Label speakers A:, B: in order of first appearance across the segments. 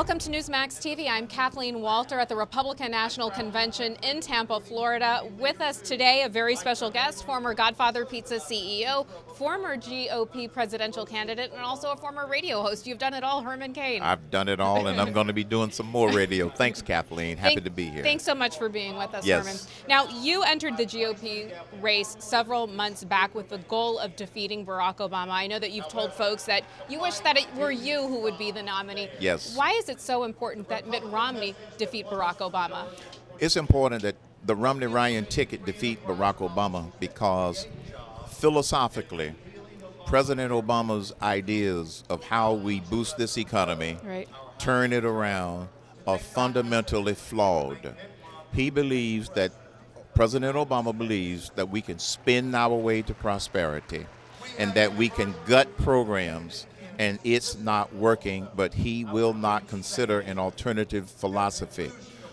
A: Welcome to Newsmax TV. I'm Kathleen Walter at the Republican National Convention in Tampa, Florida. With us today, a very special guest, former Godfather Pizza CEO, former GOP presidential candidate, and also a former radio host. You've done it all, Herman Cain.
B: I've done it all, and I'm going to be doing some more radio. Thanks, Kathleen. Happy to be here.
A: Thanks so much for being with us,
B: yes.
A: Herman. Now, you entered the GOP race several months back with the goal of defeating Barack Obama. I know that you've told folks that you wish that it were you who would be the nominee.
B: Yes.
A: Why is it so important that Mitt Romney defeat Barack Obama?
B: It's important that the Romney-Ryan ticket defeat Barack Obama because philosophically, President Obama's ideas of how we boost this economy, turn it around, are fundamentally flawed. President Obama believes that we can spin our way to prosperity and that we can gut programs, and it's not working, but he will not consider an alternative philosophy.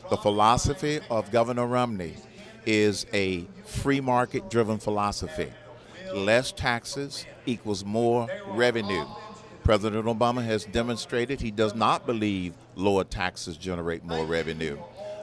B: The philosophy of Governor Romney is a free market-driven philosophy. Less taxes equals more revenue. President Obama has demonstrated he does not believe lower taxes generate more revenue.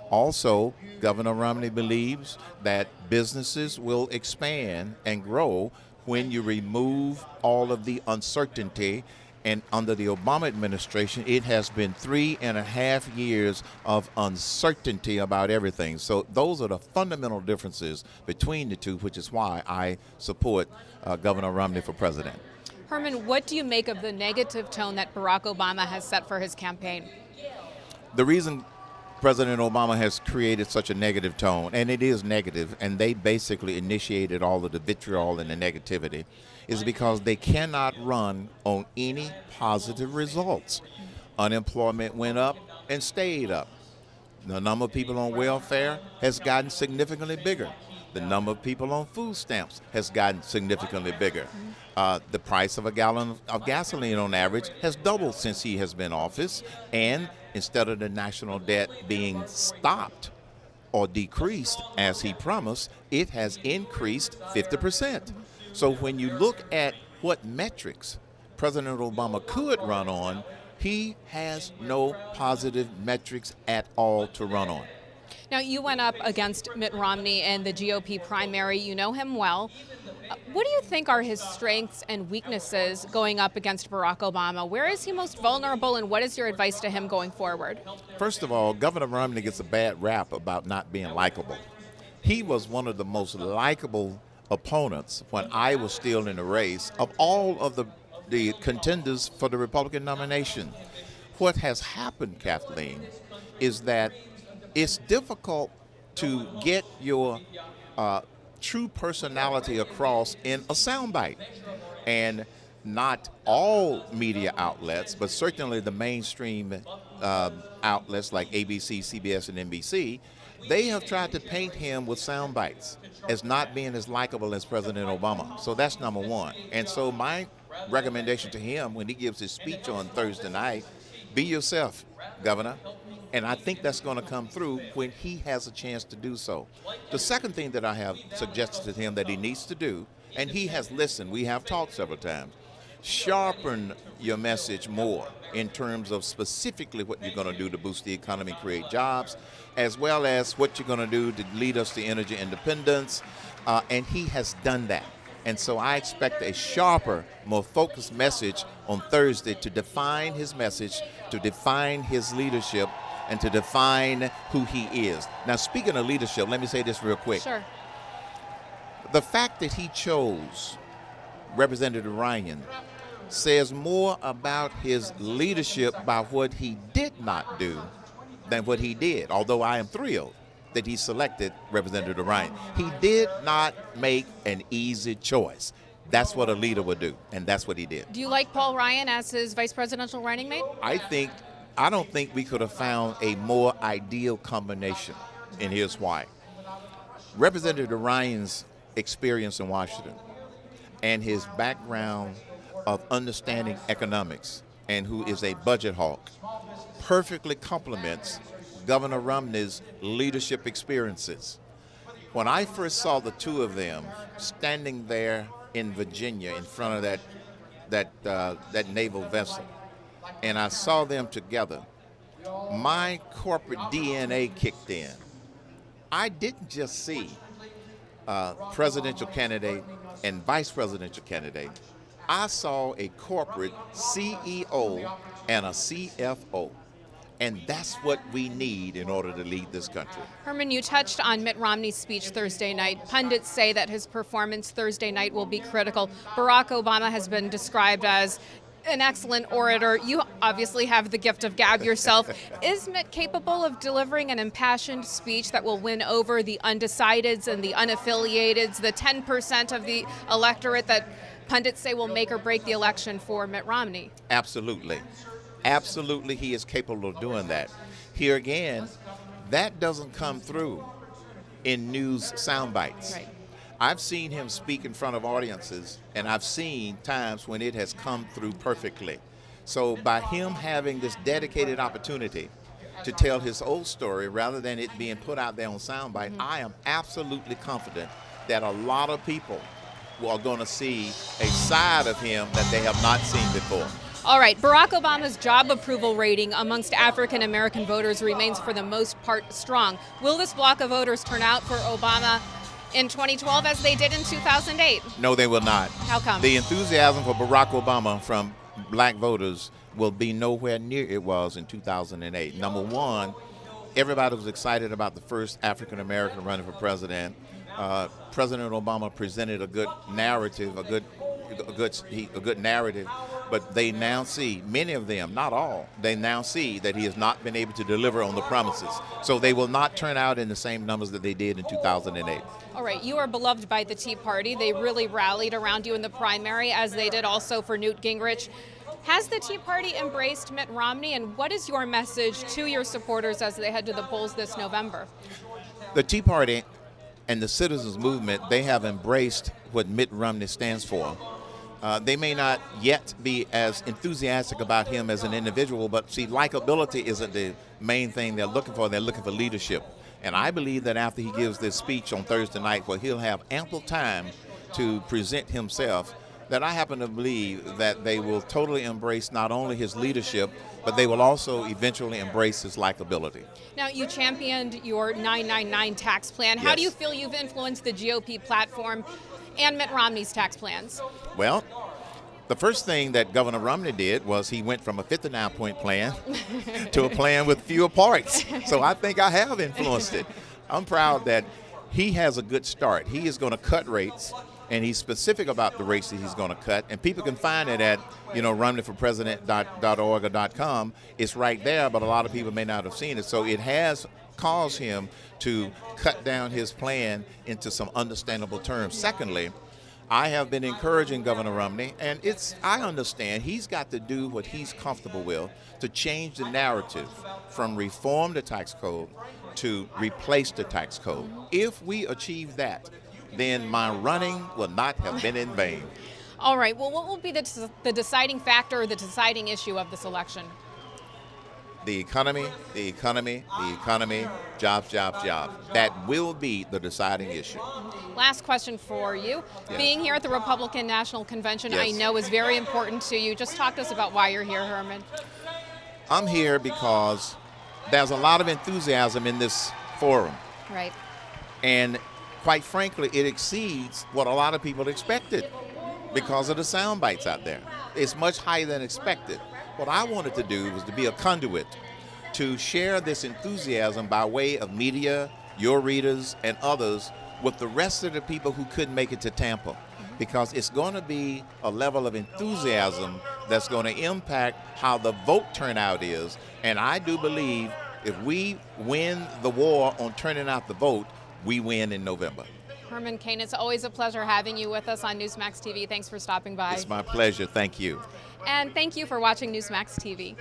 B: Also, Governor Romney believes that businesses will expand and grow when you remove all of the uncertainty. And under the Obama administration, it has been 3.5 years of uncertainty about everything. So those are the fundamental differences between the two, which is why I support Governor Romney for president.
A: Herman, what do you make of the negative tone that Barack Obama has set for his campaign?
B: The reason President Obama has created such a negative tone, and it is negative, and they basically initiated all of the vitriol and the negativity, is because they cannot run on any positive results. Unemployment went up and stayed up. The number of people on welfare has gotten significantly bigger. The number of people on food stamps has gotten significantly bigger. The price of a gallon of gasoline on average has doubled since he has been in office, and instead of the national debt being stopped or decreased as he promised, it has increased 50%. So when you look at what metrics President Obama could run on, he has no positive metrics at all to run on.
A: Now, you went up against Mitt Romney in the GOP primary. You know him well. What do you think are his strengths and weaknesses going up against Barack Obama? Where is he most vulnerable, and what is your advice to him going forward?
B: First of all, Governor Romney gets a bad rap about not being likable. He was one of the most likable opponents when I was still in the race of all of the contenders for the Republican nomination. What has happened, Kathleen, is that it's difficult to get your true personality across in a soundbite. And not all media outlets, but certainly the mainstream outlets like ABC, CBS, and NBC, they have tried to paint him with sound bites as not being as likable as President Obama. So that's number one. And so my recommendation to him when he gives his speech on Thursday night, be yourself, Governor. And I think that's going to come through when he has a chance to do so. The second thing that I have suggested to him that he needs to do, and he has listened, we have talked several times, sharpen your message more in terms of specifically what you're going to do to boost the economy, create jobs, as well as what you're going to do to lead us to energy independence. And he has done that. And so I expect a sharper, more focused message on Thursday to define his message, to define his leadership, and to define who he is. Now, speaking of leadership, let me say this real quick.
A: Sure.
B: The fact that he chose Representative Ryan says more about his leadership by what he did not do than what he did, although I am thrilled that he selected Representative Ryan. He did not make an easy choice. That's what a leader would do, and that's what he did.
A: Do you like Paul Ryan as his vice presidential running mate?
B: I don't think we could have found a more ideal combination, and here's why. Representative Ryan's experience in Washington and his background of understanding economics, and who is a budget hawk, perfectly complements Governor Romney's leadership experiences. When I first saw the two of them standing there in Virginia in front of that naval vessel, and I saw them together, my corporate DNA kicked in. I didn't just see presidential candidate and vice presidential candidate. I saw a corporate CEO and a CFO. And that's what we need in order to lead this country.
A: Herman, you touched on Mitt Romney's speech Thursday night. Pundits say that his performance Thursday night will be critical. Barack Obama has been described as an excellent orator. You obviously have the gift of gab yourself. Is Mitt capable of delivering an impassioned speech that will win over the undecideds and the unaffiliateds, the 10% of the electorate that pundits say will make or break the election for Mitt Romney?
B: Absolutely. Absolutely, he is capable of doing that. Here again, that doesn't come through in news sound bites.
A: Right.
B: I've seen him speak in front of audiences, and I've seen times when it has come through perfectly. So by him having this dedicated opportunity to tell his old story rather than it being put out there on soundbite, I am absolutely confident that a lot of people are going to see a side of him that they have not seen before.
A: All right, Barack Obama's job approval rating amongst African American voters remains for the most part strong. Will this block of voters turn out for Obama in 2012 as they did in 2008?
B: No, they will not.
A: How come?
B: The enthusiasm for Barack Obama from black voters will be nowhere near it was in 2008. Number one, everybody was excited about the first African American running for president. President Obama presented a good narrative, a good narrative, but they now see, many of them, not all, they now see that he has not been able to deliver on the promises. So they will not turn out in the same numbers that they did in 2008.
A: All right, you are beloved by the Tea Party. They really rallied around you in the primary, as they did also for Newt Gingrich. Has the Tea Party embraced Mitt Romney, and what is your message to your supporters as they head to the polls this November?
B: The Tea Party and the citizens movement, they have embraced what Mitt Romney stands for. They may not yet be as enthusiastic about him as an individual, but see, likability isn't the main thing they're looking for. They're looking for leadership. And I believe that after he gives this speech on Thursday night, where he'll have ample time to present himself, that I happen to believe that they will totally embrace not only his leadership, but they will also eventually embrace his likability.
A: Now, you championed your 999 tax plan. How do you
B: Yes.
A: feel you've influenced the GOP platform and Mitt Romney's tax plans?
B: Well, the first thing that Governor Romney did was he went from a 59-point plan to a plan with fewer parts. So I think I have influenced it. I'm proud that he has a good start. He is going to cut rates, and he's specific about the rates that he's going to cut. And people can find it at, RomneyForPresident.org or .com. It's right there, but a lot of people may not have seen it. So it has caused him to cut down his plan into some understandable terms. Secondly, I have been encouraging Governor Romney, and I understand he's got to do what he's comfortable with to change the narrative from reform the tax code to replace the tax code. If we achieve that, then my running will not have been in vain.
A: All right, well, what will be the deciding factor or the deciding issue of this election?
B: The economy, the economy, the economy, jobs, jobs, jobs. That will be the deciding issue.
A: Last question for you.
B: Yes.
A: Being here at the Republican National Convention, I
B: Yes.
A: know is very important to you. Just talk to us about why you're here, Herman.
B: I'm here because there's a lot of enthusiasm in this forum.
A: Right.
B: And quite frankly, it exceeds what a lot of people expected because of the sound bites out there. It's much higher than expected. What I wanted to do was to be a conduit to share this enthusiasm by way of media, your readers, and others with the rest of the people who couldn't make it to Tampa. Because it's going to be a level of enthusiasm that's going to impact how the vote turnout is. And I do believe if we win the war on turning out the vote, we win in November.
A: Herman Cain, it's always a pleasure having you with us on Newsmax TV. Thanks for stopping by.
B: It's my pleasure. Thank you.
A: And thank you for watching Newsmax TV.